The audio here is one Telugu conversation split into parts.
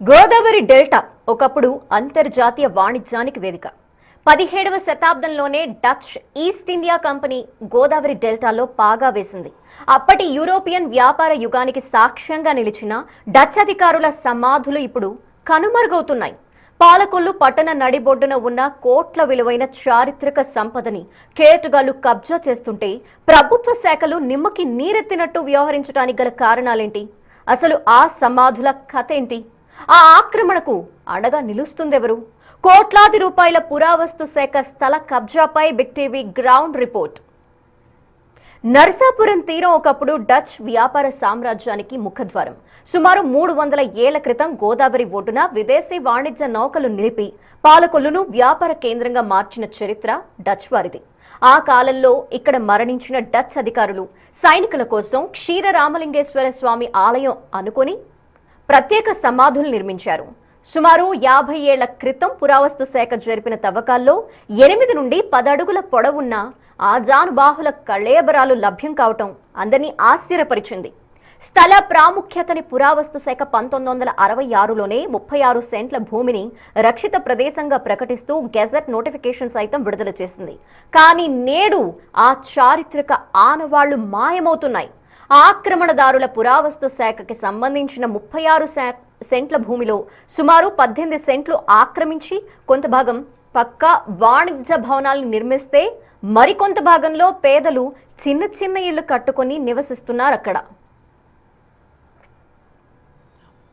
గోదావరి డెల్టా ఒకప్పుడు అంతర్జాతీయ వాణిజ్యానికి వేదిక. 17వ శతాబ్దంలోనే Dutch east India company Godavari డెల్టాలో పాగా వేసింది. అప్పటి యూరోపియన్ వ్యాపార యుగానికి సాక్ష్యంగా నిలిచిన డచ్ అధికారుల సమాధులు ఇప్పుడు కనుమరుగవుతున్నాయి. పాలకొల్లు పట్టణ నడిబొడ్డున ఉన్న కోట్ల విలువైన చారిత్రక సంపదని కేటుగాళ్లు కబ్జా చేస్తుంటే ప్రభుత్వ శాఖలు నిమ్మకి నీరెత్తినట్టు వ్యవహరించడానికి గల కారణాలేంటి? అసలు ఆ సమాధుల కథ ఏంటి? ఆ ఆక్రమణకు అండగా నిలుస్తుందెవరు? కోట్లాది రూపాయల పురావస్తు శాఖ స్థల కబ్జాపై Big TV ground report. Narasapuram తీరం ఒకప్పుడు డచ్ వ్యాపార సామ్రాజ్యానికి ముఖద్వారం. సుమారు 300 ఏళ్ల క్రితం గోదావరి ఒడ్డున విదేశీ వాణిజ్య నౌకలు నిలిపి పాలకొల్లును వ్యాపార కేంద్రంగా మార్చిన చరిత్ర డచ్ వారిది. ఆ కాలంలో ఇక్కడ మరణించిన డచ్ అధికారులు సైనికుల కోసం క్షీరరామలింగేశ్వర స్వామి ఆలయం అనుకుని ప్రత్యేక సమాధులు నిర్మించారు. సుమారు 50 ఏళ్ల క్రితం పురావస్తు శాఖ జరిపిన తవ్వకాల్లో 8 నుండి 10 అడుగుల పొడవున్న ఆజానుబాహుల కళేబరాలు లభ్యం కావటం అందరినీ ఆశ్చర్యపరిచింది. స్థల ప్రాముఖ్యతని పురావస్తు శాఖ 1966లోనే 36 సెంట్ల భూమిని రక్షిత ప్రదేశంగా ప్రకటిస్తూ గెజెట్ నోటిఫికేషన్ సైతం విడుదల చేసింది. కానీ నేడు ఆ చారిత్రక ఆనవాళ్లు మాయమవుతున్నాయి. ఆక్రమణదారుల పురావస్తు శాఖకి సంబంధించిన 36 సెంట్ల భూమిలో సుమారు 18 సెంట్లు ఆక్రమించి కొంత భాగం పక్కా వాణిజ్య భవనాలను నిర్మిస్తే మరికొంత భాగంలో పేదలు చిన్న చిన్న ఇళ్లు కట్టుకొని నివసిస్తున్నారు. అక్కడ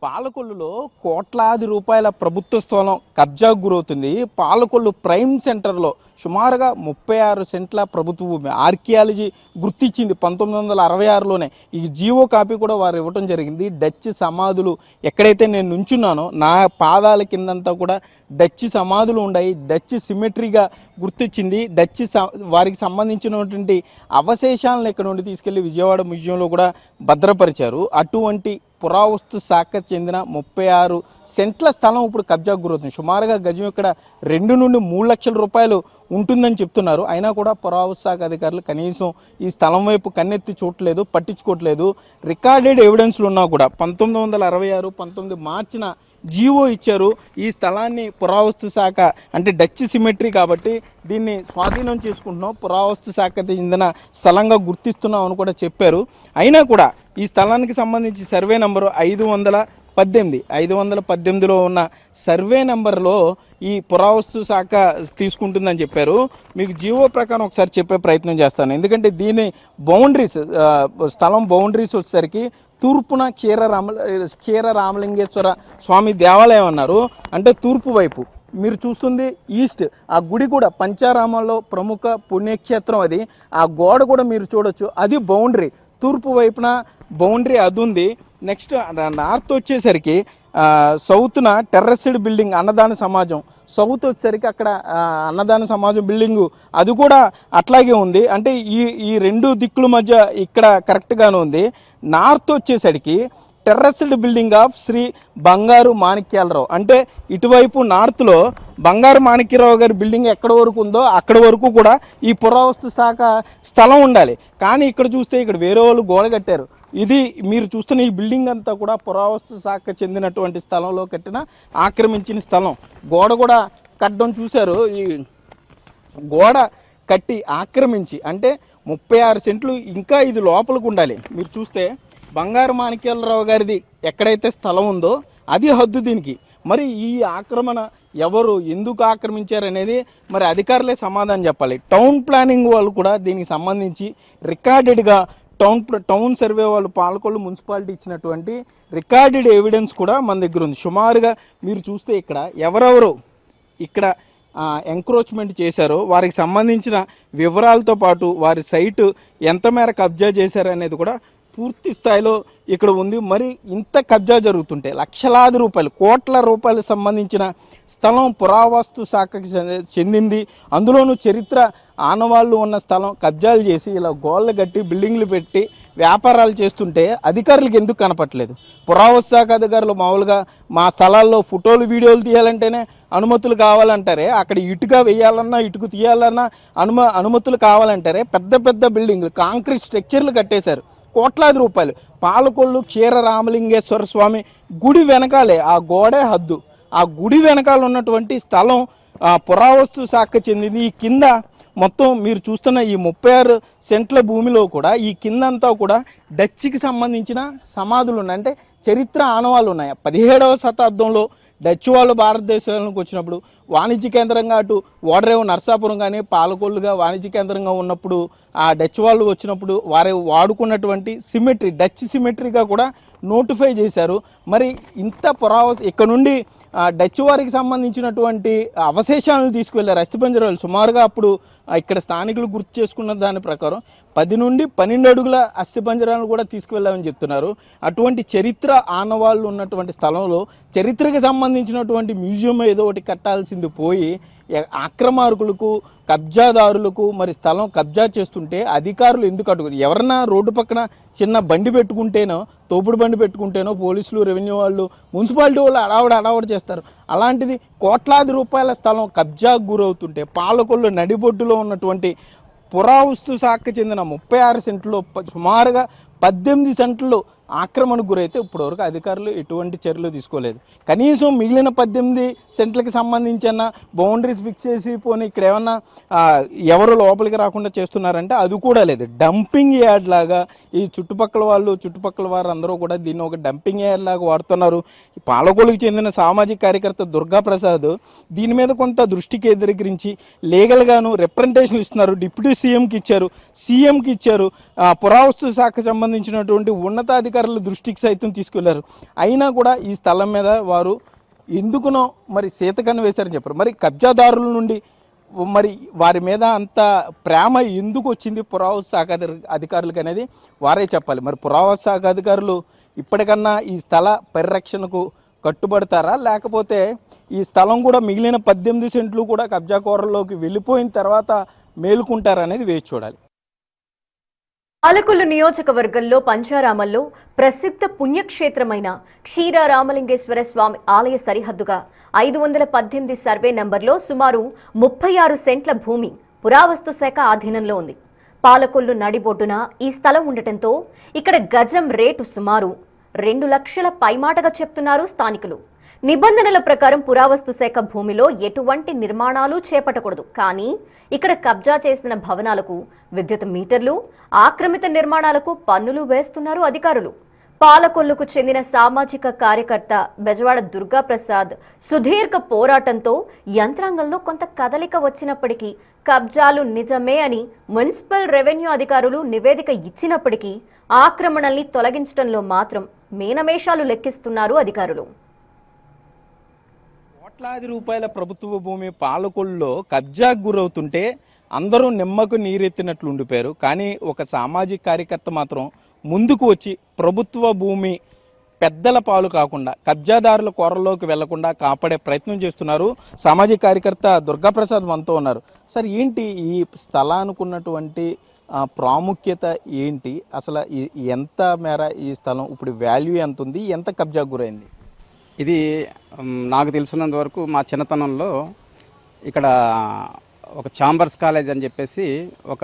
పాలకొల్లులో కోట్లాది రూపాయల ప్రభుత్వ స్థలం కబ్జాకు గురవుతుంది. పాలకొల్లు ప్రైమ్ సెంటర్లో సుమారుగా 36 సెంట్ల ప్రభుత్వ భూమి ఆర్కియాలజీ గుర్తించింది 1966లోనే. ఈ జీవో కాపీ కూడా వారు ఇవ్వటం జరిగింది. డచ్ సమాధులు ఎక్కడైతే నేను నుంచున్నానో నా పాదాల కిందంతా కూడా డచ్ సమాధులు ఉన్నాయి. డచ్ సిమెట్రీగా గుర్తించింది. డచ్ వారికి సంబంధించినటువంటి అవశేషాలను ఇక్కడ నుండి తీసుకెళ్లి విజయవాడ మ్యూజియంలో కూడా భద్రపరిచారు. అటువంటి పురావస్తు శాఖ చెందిన 36 సెంట్ల స్థలం ఇప్పుడు కబ్జాకు గురవుతుంది. సుమారుగా గజం ఇక్కడ 2 నుండి 3 లక్షల రూపాయలు ఉంటుందని చెప్తున్నారు. అయినా కూడా పురావస్తు శాఖ అధికారులు కనీసం ఈ స్థలం వైపు కన్నెత్తి చూడలేదు, పట్టించుకోవట్లేదు. రికార్డెడ్ ఎవిడెన్స్లు ఉన్నా కూడా 1966 19 మార్చిన జీవో ఇచ్చారు. ఈ స్థలాన్ని పురావస్తు శాఖ అంటే డచ్ సిమెట్రీ కాబట్టి దీన్ని స్వాధీనం చేసుకుంటున్నాం, పురావస్తు శాఖకి చెందిన స్థలంగా గుర్తిస్తున్నాం అని కూడా చెప్పారు. అయినా కూడా ఈ స్థలానికి సంబంధించి సర్వే నెంబరు 518లో ఉన్న సర్వే నెంబర్లో ఈ పురావస్తు శాఖ తీసుకుంటుందని చెప్పారు. మీకు జీవో ప్రకారం ఒకసారి చెప్పే ప్రయత్నం చేస్తాను. ఎందుకంటే దీని బౌండరీస్ స్థలం బౌండరీస్ వచ్చేసరికి తూర్పున క్షీరరామలింగేశ్వర స్వామి దేవాలయం అన్నారు. అంటే తూర్పు వైపు మీరు చూస్తుంది ఈస్ట్. ఆ గుడి కూడా పంచారామాల్లో ప్రముఖ పుణ్యక్షేత్రం అది. ఆ గోడ కూడా మీరు చూడొచ్చు, అది బౌండరీ. తూర్పు వైపున బౌండరీ అది ఉంది. నెక్స్ట్ నార్త్ వచ్చేసరికి సౌత్న టెర్రస్డ్ బిల్డింగ్ అన్నదాన సమాజం, సౌత్ వచ్చేసరికి అక్కడ అన్నదాన సమాజం బిల్డింగు అది కూడా అట్లాగే ఉంది. అంటే ఈ 2 దిక్కుల మధ్య ఇక్కడ కరెక్ట్గానే ఉంది. నార్త్ వచ్చేసరికి టెర్రస్డ్ బిల్డింగ్ ఆఫ్ శ్రీ బంగారు మాణిక్యాలరావు, అంటే ఇటువైపు నార్త్లో బంగారు మాణిక్యరావు గారి బిల్డింగ్ ఎక్కడ వరకు ఉందో అక్కడ వరకు కూడా ఈ పురావస్తు శాఖ స్థలం ఉండాలి. కానీ ఇక్కడ చూస్తే ఇక్కడ వేరే వాళ్ళు గోడ కట్టారు. ఇది మీరు చూస్తున్న ఈ బిల్డింగ్ అంతా కూడా పురావస్తు శాఖ చెందినటువంటి స్థలంలో కట్టిన ఆక్రమించిన స్థలం. గోడ కూడా కట్టడం చూశారు. ఈ గోడ కట్టి ఆక్రమించి అంటే 36 సెంట్లు ఇంకా ఇది లోపలికి ఉండాలి. మీరు చూస్తే బంగారు మాణిక్యాలరావు గారిది ఎక్కడైతే స్థలం ఉందో అది హద్దు దీనికి. మరి ఈ ఆక్రమణ ఎవరు ఎందుకు ఆక్రమించారనేది మరి అధికారులే సమాధానం చెప్పాలి. టౌన్ ప్లానింగ్ వాళ్ళు కూడా దీనికి సంబంధించి రికార్డెడ్గా టౌన్ సర్వే వాళ్ళు పాలకొల్లు మున్సిపాలిటీ ఇచ్చినటువంటి రికార్డెడ్ ఎవిడెన్స్ కూడా మన దగ్గర ఉంది. సుమారుగా మీరు చూస్తే ఇక్కడ ఎవరెవరు ఇక్కడ ఎంక్రోచ్మెంట్ చేశారో వారికి సంబంధించిన వివరాలతో పాటు వారి సైటు ఎంత మేర కబ్జా చేశారనేది కూడా పూర్తి స్థాయిలో ఇక్కడ ఉంది. మరి ఇంత కబ్జా జరుగుతుంటే లక్షలాది రూపాయలు, కోట్ల రూపాయలకు సంబంధించిన స్థలం పురావస్తు శాఖకి చెందింది. అందులోనూ చరిత్ర ఆనవాళ్ళు ఉన్న స్థలం కబ్జాలు చేసి ఇలా గోళ్ళు కట్టి బిల్డింగ్లు పెట్టి వ్యాపారాలు చేస్తుంటే అధికారులకు ఎందుకు కనపట్లేదు? పురావస్తు శాఖ అధికారులు మామూలుగా మా స్థలాల్లో ఫోటోలు వీడియోలు తీయాలంటేనే అనుమతులు కావాలంటారే, అక్కడ ఇటుక వేయాలన్నా ఇటుక తీయాలన్నా అనుమతులు కావాలంటారే. పెద్ద పెద్ద బిల్డింగ్లు కాంక్రీట్ స్ట్రక్చర్లు కట్టేశారు. కోట్లాది రూపాయలు. పాలకొల్లు క్షీర రామలింగేశ్వర స్వామి గుడి వెనకాలే ఆ గోడే హద్దు. ఆ గుడి వెనకాల ఉన్నటువంటి స్థలం పురావస్తు శాఖ చెందింది. ఈ కింద మొత్తం మీరు చూస్తున్న ఈ 36 సెంట్ల భూమిలో కూడా ఈ కిందంతా కూడా డచ్కి సంబంధించిన సమాధులు ఉన్నాయి. అంటే చరిత్ర ఆనవాళ్ళు ఉన్నాయి. 17వ శతాబ్దంలో డచ్ వాళ్ళు భారతదేశానికి వచ్చినప్పుడు వాణిజ్య కేంద్రంగా అటు ఓడరేవు నర్సాపురం కానీ పాలకొల్లుగా వాణిజ్య కేంద్రంగా ఉన్నప్పుడు ఆ డచ్ వాళ్ళు వచ్చినప్పుడు వారు వాడుకున్నటువంటి సిమెట్రీ డచ్ సిమెట్రీగా కూడా నోటిఫై చేశారు. మరి ఇంత ఇక్కడ నుండి డచ్ వారికి సంబంధించినటువంటి అవశేషాలను తీసుకువెళ్ళారు అస్థిపంజరాలు. సుమారుగా అప్పుడు ఇక్కడ స్థానికులు గుర్తు చేసుకున్న దాని ప్రకారం 10 నుండి 12 అడుగుల అస్థిపంజరాలను కూడా తీసుకువెళ్ళామని చెప్తున్నారు. అటువంటి చరిత్ర ఆనవాళ్ళు ఉన్నటువంటి స్థలంలో చరిత్రకు సంబంధించినటువంటి మ్యూజియం ఏదో ఒకటి కట్టాల్సింది పోయి ఆక్రమార్కులకు కబ్జాదారులకు మరి స్థలం కబ్జా చేస్తుంటే అధికారులు ఎందుకు అడుగురు? ఎవరన్నా రోడ్డు పక్కన చిన్న బండి పెట్టుకుంటేనో తోపుడు బండి పెట్టుకుంటేనో పోలీసులు రెవెన్యూ వాళ్ళు మున్సిపాలిటీ వాళ్ళు అడావడి చేస్తారు. అలాంటిది కోట్లాది రూపాయల స్థలం కబ్జాకు గురవుతుంటే పాలకొల్లు నడిబొడ్డులో ఉన్నటువంటి పురావస్తు శాఖకు చెందిన 36 సెంట్లో సుమారుగా 18 సెంట్లు ఆక్రమణకు గురైతే ఇప్పటివరకు అధికారులు ఎటువంటి చర్యలు తీసుకోలేదు. కనీసం మిగిలిన 18 సెంట్లకు సంబంధించిన బౌండరీస్ ఫిక్స్ చేసి పోనీ ఇక్కడ ఏమన్నా ఎవరు లోపలికి రాకుండా చేస్తున్నారంటే అది కూడా లేదు. డంపింగ్ యార్డ్ లాగా ఈ చుట్టుపక్కల వారు అందరూ కూడా దీన్ని ఒక డంపింగ్ యార్డ్ లాగా వాడుతున్నారు. పాలకొల్లుకు చెందిన సామాజిక కార్యకర్త దుర్గా ప్రసాద్ దీని మీద కొంత దృష్టి కేంద్రీకరించి లీగల్గాను రిప్రజెంటేషన్ ఇస్తున్నారు. డిప్యూటీ సీఎంకి ఇచ్చారు. పురావస్తు శాఖకు సంబంధించినటువంటి ఉన్నతాధికారులు దృష్టికి సైతం తీసుకెళ్లారు. అయినా కూడా ఈ స్థలం మీద వారు ఎందుకునో మరి సీతకన్ను వేశారని చెప్పారు. మరి కబ్జాదారుల నుండి మరి వారి మీద అంత ప్రేమ ఎందుకు వచ్చింది పురావస్తు శాఖ అధికారులకు అనేది వారే చెప్పాలి. మరి పురావస్తు శాఖ అధికారులు ఇప్పటికన్నా ఈ స్థల పరిరక్షణకు కట్టుబడతారా, లేకపోతే ఈ స్థలం కూడా మిగిలిన 18 సెంట్లు కూడా కబ్జాకోరల్లోకి వెళ్ళిపోయిన తర్వాత మేలుకుంటారా అనేది వేచి చూడాలి. పాలకొల్లు నియోజకవర్గంలో పంచారామంలో ప్రసిద్ధ పుణ్యక్షేత్రమైన క్షీర రామలింగేశ్వర స్వామి ఆలయ సరిహద్దుగా 518 సర్వే నంబర్లో సుమారు 36 సెంట్ల భూమి పురావస్తు శాఖ ఆధీనంలో ఉంది. పాలకొల్లు నడిబొడ్డున ఈ స్థలం ఉండటంతో ఇక్కడ గజం రేటు సుమారు 2 లక్షల పైమాటగా చెప్తున్నారు స్థానికులు. నిబంధనల ప్రకారం పురావస్తు శాఖ భూమిలో ఎటువంటి నిర్మాణాలు చేపట్టకూడదు. కానీ ఇక్కడ కబ్జా చేసిన భవనాలకు విద్యుత్ మీటర్లు, ఆక్రమిత నిర్మాణాలకు పన్నులు వేస్తున్నారు అధికారులు. పాలకొల్లుకు చెందిన సామాజిక కార్యకర్త బెజవాడ దుర్గా ప్రసాద్ సుదీర్ఘ పోరాటంతో యంత్రాంగంలో కొంత కదలిక వచ్చినప్పటికీ కబ్జాలు నిజమే అని మున్సిపల్ రెవెన్యూ అధికారులు నివేదిక ఇచ్చినప్పటికీ ఆక్రమణల్ని తొలగించడంలో మాత్రం మీనమేషాలు లెక్కిస్తున్నారు అధికారులు. కోట్లాది రూపాయల ప్రభుత్వ భూమి పాలకొల్లులో కబ్జాకు గురవుతుంటే అందరూ నిమ్మకు నీరెత్తినట్లు ఉండిపోయారు. కానీ ఒక సామాజిక కార్యకర్త మాత్రం ముందుకు వచ్చి ప్రభుత్వ భూమి పెద్దల పాలు కాకుండా కబ్జాదారుల కోరలోకి వెళ్లకుండా కాపాడే ప్రయత్నం చేస్తున్నారు. సామాజిక కార్యకర్త దుర్గాప్రసాద్ మనతో ఉన్నారు. సార్, ఏంటి ఈ స్థలానికి ఉన్నటువంటి ప్రాముఖ్యత ఏంటి? అసలు ఎంత మేర ఈ స్థలం ఇప్పుడు వాల్యూ ఎంత ఉంది, ఎంత కబ్జాకు గురైంది? ఇది నాకు తెలిసినంత వరకు మా చిన్నతనంలో ఇక్కడ ఒక ఛాంబర్స్ కాలేజ్ అని చెప్పేసి ఒక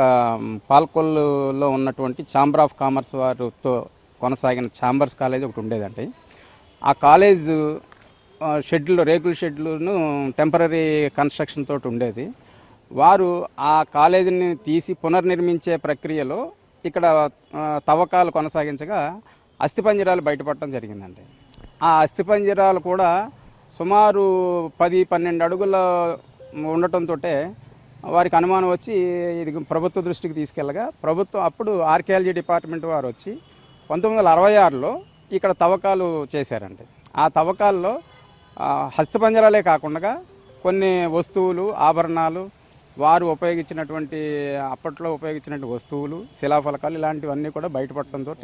పాలకొల్లులో ఉన్నటువంటి ఛాంబర్ ఆఫ్ కామర్స్ వారితో కొనసాగిన ఛాంబర్స్ కాలేజ్ ఒకటి ఉండేదండి. ఆ కాలేజ్ షెడ్లు, రేకుల షెడ్లను టెంపరీ కన్స్ట్రక్షన్ తోటి ఉండేది. వారు ఆ కాలేజీని తీసి పునర్నిర్మించే ప్రక్రియలో ఇక్కడ తవ్వకాలు కొనసాగించగా అస్థిపంజరాలు బయటపడటం జరిగిందండి. ఆ అస్థిపంజరాలు కూడా సుమారు 10-12 అడుగుల ఉండటంతో వారికి అనుమానం వచ్చి ఇది ప్రభుత్వ దృష్టికి తీసుకెళ్ళగా ప్రభుత్వం అప్పుడు ఆర్కియాలజీ డిపార్ట్మెంట్ వారు వచ్చి 1966లో ఇక్కడ తవ్వకాలు చేశారండి. ఆ తవ్వకాల్లో హస్తపంజరాలే కాకుండా కొన్ని వస్తువులు, ఆభరణాలు, వారు ఉపయోగించినటువంటి అప్పట్లో ఉపయోగించినటువంటి వస్తువులు, శిలాఫలకాలు ఇలాంటివన్నీ కూడా బయటపడటంతో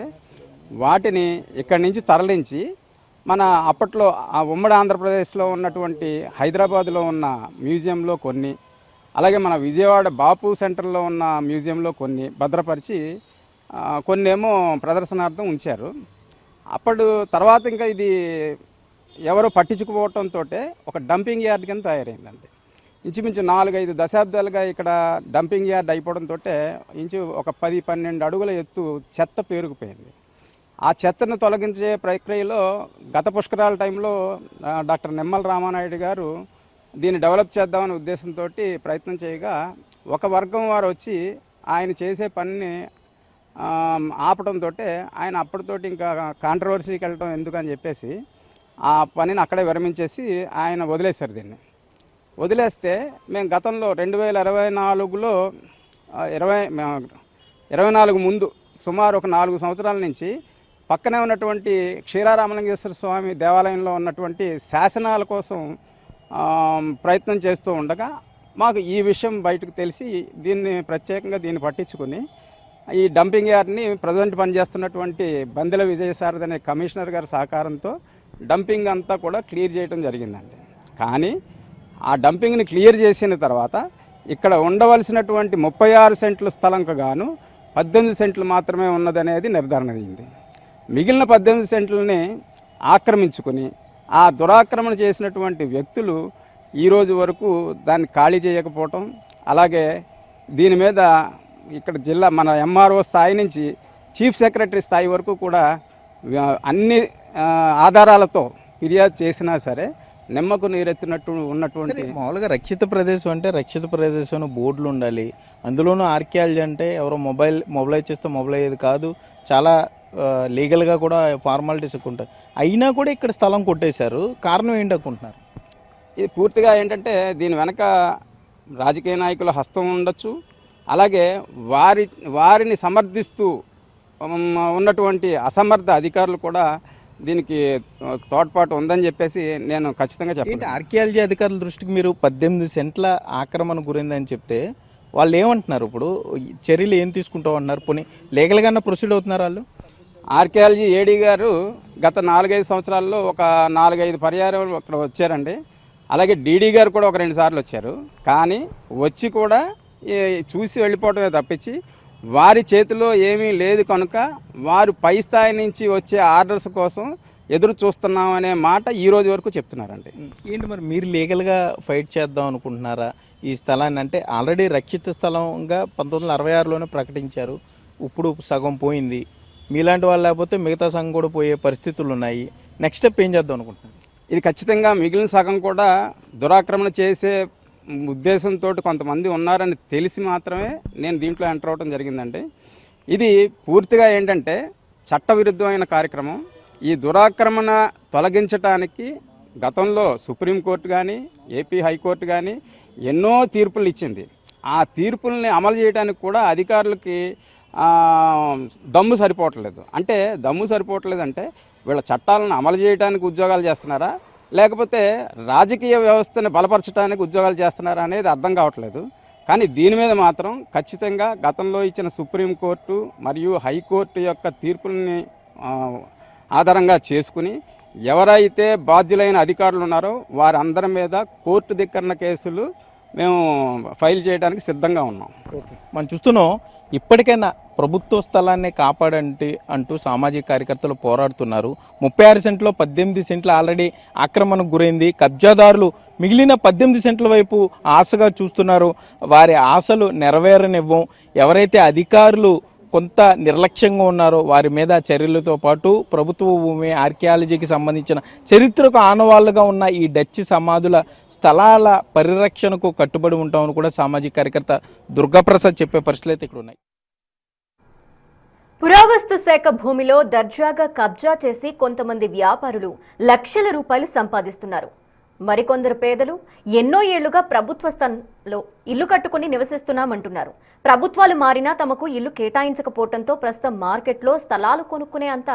వాటిని ఇక్కడి నుంచి తరలించి మన అప్పట్లో ఉమ్మడి ఆంధ్రప్రదేశ్లో ఉన్నటువంటి హైదరాబాద్లో ఉన్న మ్యూజియంలో కొన్ని, అలాగే మన విజయవాడ బాపు సెంటర్లో ఉన్న మ్యూజియంలో కొన్ని భద్రపరిచి కొన్నేమో ప్రదర్శనార్థం ఉంచారు. అప్పుడు తర్వాత ఇంకా ఇది ఎవరో పట్టించుకుపోవటంతో ఒక డంపింగ్ యార్డ్ కింద తయారైందండి. ఇంచుమించు 4-5 దశాబ్దాలుగా ఇక్కడ డంపింగ్ యార్డ్ అయిపోవడంతో ఒక 10-12 అడుగుల ఎత్తు చెత్త పేరుకుపోయింది. ఆ చెత్తను తొలగించే ప్రక్రియలో గత పుష్కరాల టైంలో డాక్టర్ నిమ్మల రామానాయుడు గారు దీన్ని డెవలప్ చేద్దామనే ఉద్దేశంతో ప్రయత్నం చేయగా ఒక వర్గం వారు వచ్చి ఆయన చేసే పనిని ఆపడంతో ఆయన అప్పటితోటి ఇంకా కాంట్రవర్సీకి వెళ్ళడం ఎందుకని చెప్పేసి ఆ పనిని అక్కడే విరమించేసి ఆయన వదిలేశారు. దీన్ని వదిలేస్తే మేము గతంలో 2024లో 24 ముందు సుమారు ఒక 4 సంవత్సరాల నుంచి పక్కనే ఉన్నటువంటి క్షీరారామలింగేశ్వర స్వామి దేవాలయంలో ఉన్నటువంటి శాసనాల కోసం ప్రయత్నం చేస్తూ ఉండగా మాకు ఈ విషయం బయటకు తెలిసి దీన్ని పట్టించుకుని ఈ డంపింగ్ యార్డ్ని ప్రజెంట్ పనిచేస్తున్నటువంటి బందెల విజయసారథి అనే కమిషనర్ గారి సహకారంతో డంపింగ్ అంతా కూడా క్లియర్ చేయడం జరిగిందండి. కానీ ఆ డంపింగ్ని క్లియర్ చేసిన తర్వాత ఇక్కడ ఉండవలసినటువంటి 36 సెంట్ల స్థలంకు గాను 18 సెంట్లు మాత్రమే ఉన్నదనేది నిర్ధారణ అయింది. మిగిలిన 18 సెంట్లని ఆక్రమించుకుని ఆ దురాక్రమణ చేసినటువంటి వ్యక్తులు ఈరోజు వరకు దాన్ని ఖాళీ చేయకపోవటం, అలాగే దీని మీద ఇక్కడ జిల్లా మన ఎంఆర్ఓ స్థాయి నుంచి చీఫ్ సెక్రటరీ స్థాయి వరకు కూడా అన్ని ఆధారాలతో ఫిర్యాదు చేసినా సరే నిమ్మకు నీరెత్తినట్టు ఉన్నటువంటి మామూలుగా రక్షిత ప్రదేశం అంటే రక్షిత ప్రదేశంలో బోర్డులు ఉండాలి. అందులోనూ ఆర్కియాలజీ అంటే ఎవరో మొబైలైజ్ చేస్తే మొబైల్ అయ్యేది కాదు. చాలా లీగల్గా కూడా ఫార్మాలిటీస్ ఎక్కువ ఉంటాయి. అయినా కూడా ఇక్కడ స్థలం కొట్టేశారు. కారణం ఏంటి అనుకుంటున్నారు? ఇది పూర్తిగా ఏంటంటే దీని వెనక రాజకీయ నాయకుల హస్తం ఉండొచ్చు, అలాగే వారిని సమర్థిస్తూ ఉన్నటువంటి అసమర్థ అధికారులు కూడా దీనికి తోడ్పాటు ఉందని చెప్పేసి నేను ఖచ్చితంగా చెప్పాను. ఆర్కియాలజీ అధికారుల దృష్టికి మీరు 18 సెంట్ల ఆక్రమణ గురిందని చెప్తే వాళ్ళు ఏమంటున్నారు? ఇప్పుడు చర్యలు ఏం తీసుకుంటాం అంటున్నారు? పోనీ లీగల్గా ప్రొసీడ్ అవుతున్నారు వాళ్ళు? ఆర్కియాలజీ ఏడీ గారు గత 4-5 సంవత్సరాల్లో ఒక 4-5 పర్యాయాలు అక్కడ వచ్చారండి. అలాగే డీడీ గారు కూడా ఒక 2 సార్లు వచ్చారు. కానీ వచ్చి కూడా చూసి వెళ్ళిపోవటమే తప్పించి వారి చేతిలో ఏమీ లేదు కనుక వారు పై స్థాయి నుంచి వచ్చే ఆర్డర్స్ కోసం ఎదురు చూస్తున్నామనే మాట ఈ రోజు వరకు చెప్తున్నారండి. ఏంటి మరి మీరు లీగల్గా ఫైట్ చేద్దాం అనుకుంటున్నారా ఈ స్థలాన్ని? అంటే ఆల్రెడీ రక్షిత స్థలంగా 1966లోనే ప్రకటించారు. ఇప్పుడు సగం పోయింది. మీలాంటి వాళ్ళు లేకపోతే మిగతా సగం కూడా పోయే పరిస్థితులు ఉన్నాయి. నెక్స్ట్ స్టెప్ ఏం చేద్దాం అనుకుంటున్నారు? ఇది ఖచ్చితంగా మిగిలిన సగం కూడా దురాక్రమణ చేసే ఉద్దేశంతో కొంతమంది ఉన్నారని తెలిసి మాత్రమే నేను దీంట్లో ఎంటర్ అవడం జరిగిందండి. ఇది పూర్తిగా ఏంటంటే చట్టవిరుద్ధమైన కార్యక్రమం. ఈ దురాక్రమణ తొలగించడానికి గతంలో సుప్రీంకోర్టు కానీ ఏపీ హైకోర్టు కానీ ఎన్నో తీర్పులు ఇచ్చింది. ఆ తీర్పుల్ని అమలు చేయడానికి కూడా అధికారులకి దమ్ము సరిపోవట్లేదు. అంటే దమ్ము సరిపోవట్లేదు అంటే వీళ్ళ చట్టాలను అమలు చేయడానికి ఉద్యోగాలు చేస్తున్నారా, లేకపోతే రాజకీయ వ్యవస్థను బలపరచడానికి ఉద్యోగాలు చేస్తున్నారా అనేది అర్థం కావట్లేదు. కానీ దీని మీద మాత్రం ఖచ్చితంగా గతంలో ఇచ్చిన సుప్రీంకోర్టు మరియు హైకోర్టు యొక్క తీర్పుల్ని ఆధారంగా చేసుకుని ఎవరైతే బాధ్యులైన అధికారులు ఉన్నారో వారందరి మీద కోర్టు ధిక్కరణ కేసులు మేము ఫైల్ చేయడానికి సిద్ధంగా ఉన్నాం. ఓకే, మనం చూస్తున్నాం ఇప్పటికైనా ప్రభుత్వ స్థలాన్ని కాపాడంటే అంటూ సామాజిక కార్యకర్తలు పోరాడుతున్నారు. 36 సెంట్లో 18 సెంట్లు ఆల్రెడీ ఆక్రమణకు గురైంది. కబ్జాదారులు మిగిలిన 18 సెంట్ల వైపు ఆశగా చూస్తున్నారు. వారి ఆశలు నెరవేరనివ్వం. ఎవరైతే అధికారులు కొంత నిర్లక్ష్యంగా ఉన్నారో వారి మీద చర్యలతో పాటు ప్రభుత్వ భూమి ఆర్కియాలజీకి సంబంధించిన చరిత్రకు ఆనవాళ్లుగా ఉన్న ఈ డచ్ సమాధుల స్థలాల పరిరక్షణకు కట్టుబడి ఉంటామని కూడా సామాజిక కార్యకర్త దుర్గాప్రసాద్ చెప్పే పరిస్థితులు అయితే ఇక్కడ ఉన్నాయి. పురావస్తు శాఖ భూమిలో దర్జాగా కబ్జా చేసి కొంతమంది వ్యాపారులు లక్షల రూపాయలు సంపాదిస్తున్నారు. మరికొందరు పేదలు ఎన్నో ఏళ్లుగా ప్రభుత్వ స్థలంలో ఇల్లు కట్టుకుని నివసిస్తున్నామంటున్నారు. ప్రభుత్వాలు మారినా తమకు ఇల్లు కేటాయించకపోవడంతో ప్రస్తుతం మార్కెట్లో స్థలాలు కొనుక్కునే అంత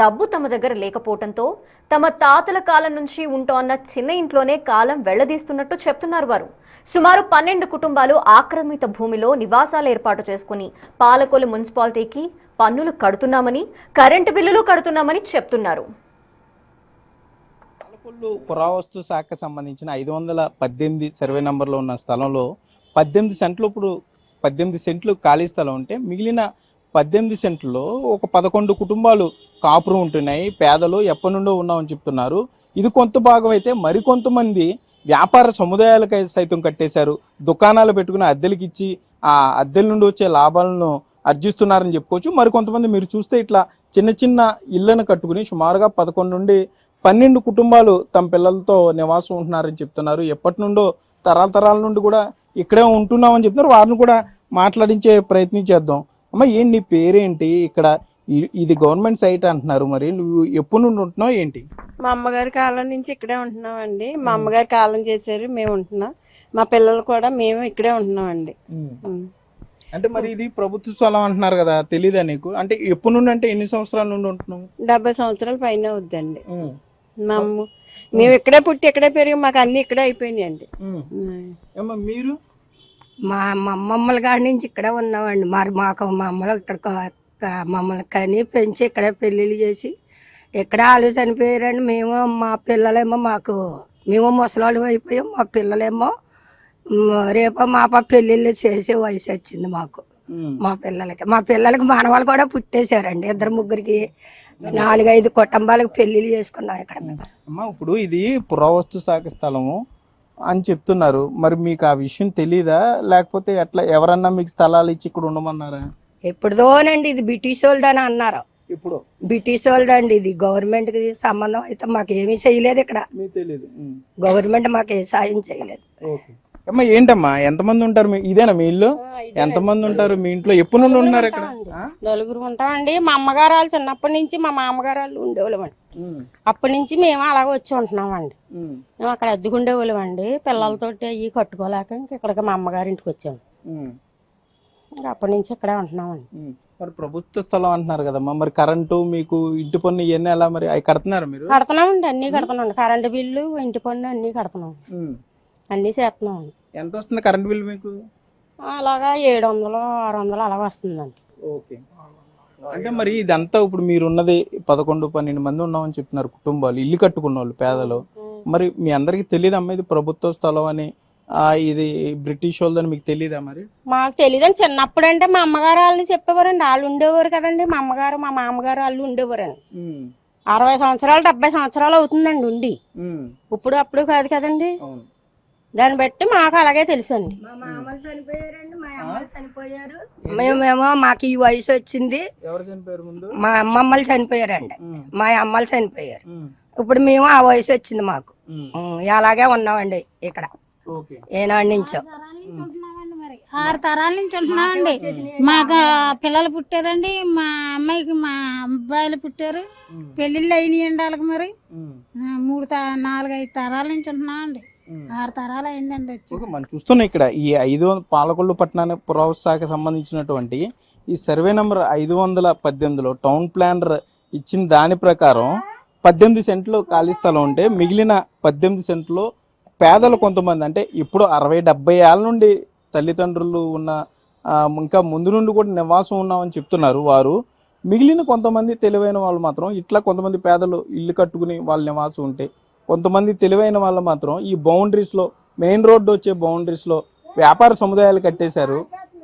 డబ్బు తమ దగ్గర లేకపోవడంతో తమ తాతల కాలం నుంచి ఉంటోన్న చిన్న ఇంట్లోనే కాలం వెళ్లదీస్తున్నట్టు చెప్తున్నారు వారు. సుమారు 12 కుటుంబాలు ఆక్రమిత భూమిలో నివాసాలు ఏర్పాటు చేసుకుని పాలకొల్లు మున్సిపాలిటీకి పన్నులు కడుతున్నామని, కరెంటు బిల్లులు కడుతున్నామని చెప్తున్నారు. పురావస్తు శాఖకు సంబంధించిన 518 సర్వే నంబర్లో ఉన్న స్థలంలో 18 సెంట్లు ఇప్పుడు 18 సెంట్లు ఖాళీ స్థలం ఉంటే మిగిలిన 18 సెంట్లలో ఒక 11 కుటుంబాలు కాపురం ఉంటున్నాయి. పేదలు ఎప్పటి నుండో ఉన్నామని చెప్తున్నారు. ఇది కొంత భాగం అయితే మరికొంతమంది వ్యాపార సముదాయాలకు సైతం కట్టేశారు. దుకాణాలు పెట్టుకుని అద్దెలకు ఇచ్చి ఆ అద్దెల నుండి వచ్చే లాభాలను ఆర్జిస్తున్నారని చెప్పుకోవచ్చు. మరికొంతమంది మీరు చూస్తే ఇట్లా చిన్న చిన్న ఇళ్లను కట్టుకుని సుమారుగా 11 నుండి 12 కుటుంబాలు తమ పిల్లలతో నివాసం ఉంటున్నారని చెప్తున్నారు. ఎప్పటి నుండో తరాల నుండి కూడా ఇక్కడే ఉంటున్నామని చెప్తున్నారు. వారిని కూడా మాట్లాడించే ప్రయత్నం చేద్దాం. అమ్మ, ఏంటి నీ పేరేంటి? ఇక్కడ ఇది గవర్నమెంట్ సైట్ అంటున్నారు, మరి నువ్వు ఎప్పటి నుండి ఉంటున్నావు ఏంటి? మా అమ్మగారి కాలం నుంచి ఇక్కడే ఉంటున్నామండి. మా అమ్మగారి కాలం చేశారు, మేము ఉంటున్నాం. మా పిల్లలు కూడా మేము ఇక్కడే ఉంటున్నామండి. అంటే మరి ఇది ప్రభుత్వ స్థలం అంటున్నారు కదా, తెలీదా నీకు? అంటే ఎప్పటి నుండి, అంటే ఎన్ని సంవత్సరాల నుండి ఉంటున్నావు? 70 సంవత్సరాల పైన అవుద్దండి. మా అమ్మ మేము ఇక్కడే పుట్టి ఇక్కడే పెరిగి మాకు అన్ని ఇక్కడే అయిపోయినాయండి. మీరు? మా అమ్మమ్మల కాడి నుంచి ఇక్కడే ఉన్నామండి. మరి మాకు మా అమ్మలు ఇక్కడ మమ్మల్ని కని పెంచి ఇక్కడే పెళ్ళిళ్ళు చేసి ఇక్కడే వాళ్ళు చనిపోయారండి. మేము మా పిల్లలేమో మేము ముసలాళ్ళు అయిపోయాం. మా పిల్లలేమో రేపో మాప పెళ్ళిళ్ళు చేసే వయసు వచ్చింది మాకు. మా పిల్లలకి మనవాళ్ళు కూడా పుట్టేశారండి. 2-3కి 4-5 కుటుంబాలకు పెళ్లిళ్ళు చేసుకున్నాం ఇక్కడ మేము. అమ్మా, ఇప్పుడు ఇది పురావస్తు శాఖ స్థలము అని చెప్తున్నారు, మరి మీకు ఆ విషయం తెలీదా? లేకపోతే ఎట్లా, ఎవరన్నా మీకు స్థలాలు ఇచ్చి ఇక్కడ ఉండమన్నారా? ఎప్పుడుదోనండి, ఇది బ్రిటిష్ వాళ్ళదని అన్నారు. ఇప్పుడు బ్రిటిష్ వాళ్ళదండి. ఇది గవర్నమెంట్ కి సంబంధం అయితే మాకు ఏమీ చేయలేదు. ఇక్కడ గవర్నమెంట్ మాకు ఏ సాయం చేయలేదు. అమ్మా, ఏంటమ్మా, ఎంతమంది ఉంటారు? ఇదేనా మీ ఇల్లు? ఎంతమంది ఉంటారు మీ ఇంట్లో? ఎప్పుడు నుండి ఉన్నారు ఇక్కడ? 4 ఉంటామండి. మా అమ్మగారు వాళ్ళు చిన్నప్పటి నుంచి మా మామగారు వాళ్ళు ఉండేవాళ్ళం అండి. అప్పటి నుంచి మేము అలాగ వచ్చి ఉంటున్నామండి. మేము అక్కడ అద్దెకుండేవాళ్ళం అండి. పిల్లలతోటి అవి కట్టుకోలేక ఇక్కడికి మా అమ్మగారి ఇంటికి వచ్చాము. అప్పటి నుంచి ఇక్కడే ఉంటున్నామండి. మరి ప్రభుత్వ స్థలం అంటున్నారు కదమ్మా, మరి కరెంటు, మీకు ఇంటి పన్ను ఇవన్నీ ఎలా మరి అవి కడుతున్నారు? మీరు? కడుతున్నామండి, అన్ని కడుతున్నాం. కరెంటు బిల్లు, ఇంటి పన్ను అన్ని కడుతున్నాం, అన్ని చేస్తున్నాం. ఎంత వస్తుంది కరెంట్ బిల్ మీకు? అలాగా 700-600 అలాగ వస్తుందండి. ఓకే. అంటే మరి ఇదంతా ఇప్పుడు మీరున్నది 11-12 మంది ఉన్నామని చెప్తున్నారు కుటుంబాలు, ఇల్లు కట్టుకున్న వాళ్ళు, పేదలు. మరి మీ అందరికి తెలియదమ్మా ఇది ప్రభుత్వ స్థలం అని, ఇది బ్రిటిష్ వాళ్ళని మీకు తెలియదా? మరి మాకు తెలియదండి. చిన్నప్పుడు అంటే మా అమ్మగారు వాళ్ళు చెప్పేవారండి. వాళ్ళు ఉండేవారు కదండి. మా అమ్మగారు మా మామగారు వాళ్ళు ఉండేవారండి. 60 సంవత్సరాలు 70 సంవత్సరాలు అవుతుందండి ఉండి. ఇప్పుడు అప్పుడు కాదు కదండి. దాన్ని బట్టి మాకు అలాగే తెలుసండి. మా మామలు చనిపోయారండి, మా అమ్మలు చనిపోయారు. మేమేమో మాకు ఈ వయసు వచ్చింది. ఎవరు చనిపోయారు ముందు? మా అమ్మమ్మలు చనిపోయారండి, మా అమ్మలు చనిపోయారు. ఇప్పుడు మేము ఆ వయసు వచ్చింది మాకు. అలాగే ఉన్నామండి ఇక్కడ ఏనాడు నుంచో. 6 తరాల నుంచి ఉంటున్నామండి. మాకు పిల్లలు పుట్టారండి. మా అమ్మాయికి మా అబ్బాయిలు పుట్టారు. పెళ్ళిళ్ళు అయినాయండి వాళ్ళకి. మరి 4-5 తరాల నుంచి ఉంటున్నామండి. 6 తరాలు అయిందండి వచ్చి. మనం చూస్తున్నాం ఇక్కడ ఈ 5 పాలకొల్లు పట్టణానికి పురావస్తు శాఖ సంబంధించినటువంటి ఈ సర్వే నెంబర్ 518లో టౌన్ ప్లానర్ ఇచ్చిన దాని ప్రకారం 18 సెంట్లు ఖాళీ స్థలం ఉంటే మిగిలిన 18 సెంట్లు పేదలు కొంతమంది, అంటే ఇప్పుడు 60-70 ఏళ్ళ నుండి తల్లిదండ్రులు ఉన్న, ఇంకా ముందు నుండి కూడా నివాసం ఉన్నామని చెప్తున్నారు వారు. మిగిలిన కొంతమంది తెలివైన వాళ్ళు మాత్రం ఇట్లా కొంతమంది పేదలు ఇల్లు కట్టుకుని వాళ్ళ నివాసం ఉంటే, కొంతమంది తెలివైన వాళ్ళు మాత్రం ఈ బౌండరీస్లో, మెయిన్ రోడ్డు వచ్చే బౌండరీస్లో వ్యాపార సముదాయాలు కట్టేశారు,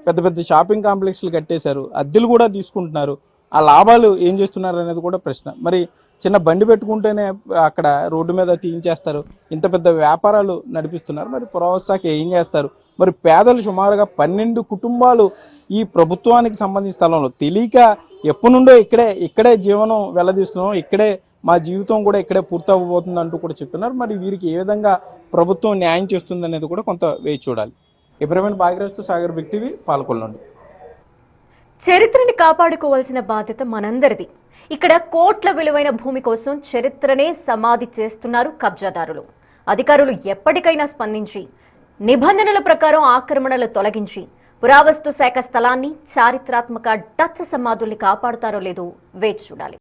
పెద్ద పెద్ద షాపింగ్ కాంప్లెక్స్లు కట్టేశారు, అద్దెలు కూడా తీసుకుంటున్నారు. ఆ లాభాలు ఏం చేస్తున్నారు అనేది కూడా ప్రశ్న. మరి చిన్న బండి పెట్టుకుంటేనే అక్కడ రోడ్డు మీద తీయించేస్తారు, ఇంత పెద్ద వ్యాపారాలు నడిపిస్తున్నారు. మరి పురావస్తు శాఖ ఏం చేస్తారు? మరి పేదలు సుమారుగా 12 కుటుంబాలు ఈ ప్రభుత్వానికి సంబంధించిన స్థలంలో తెలియక ఎప్పటి నుండో ఇక్కడే జీవనం వెల్లదీస్తున్నాం, ఇక్కడే మా జీవితం కూడా ఇక్కడే పూర్తవబోతుంది అంటూ కూడా చెప్తున్నారు. మరి వీరికి ఏ విధంగా ప్రభుత్వం న్యాయం చేస్తుంది అనేది కూడా కొంత వేచి చూడాలి. ఇబ్రహీం భాగ్యరాజ్తో సాగర్, బిగ్ టీవీ, పాలకొల్లు నుండి. చరిత్రని కాపాడుకోవాల్సిన బాధ్యత మనందరిది. ఇక్కడ కోట్ల విలువైన భూమి కోసం చరిత్రనే సమాధి చేస్తున్నారు కబ్జాదారులు. అధికారులు ఎప్పటికైనా స్పందించి నిబంధనల ప్రకారం ఆక్రమణలు తొలగించి పురావస్తు శాఖ స్థలాన్ని, చారిత్రాత్మక డచ్ సమాధుల్ని కాపాడుతారో లేదో వేచి చూడాలి.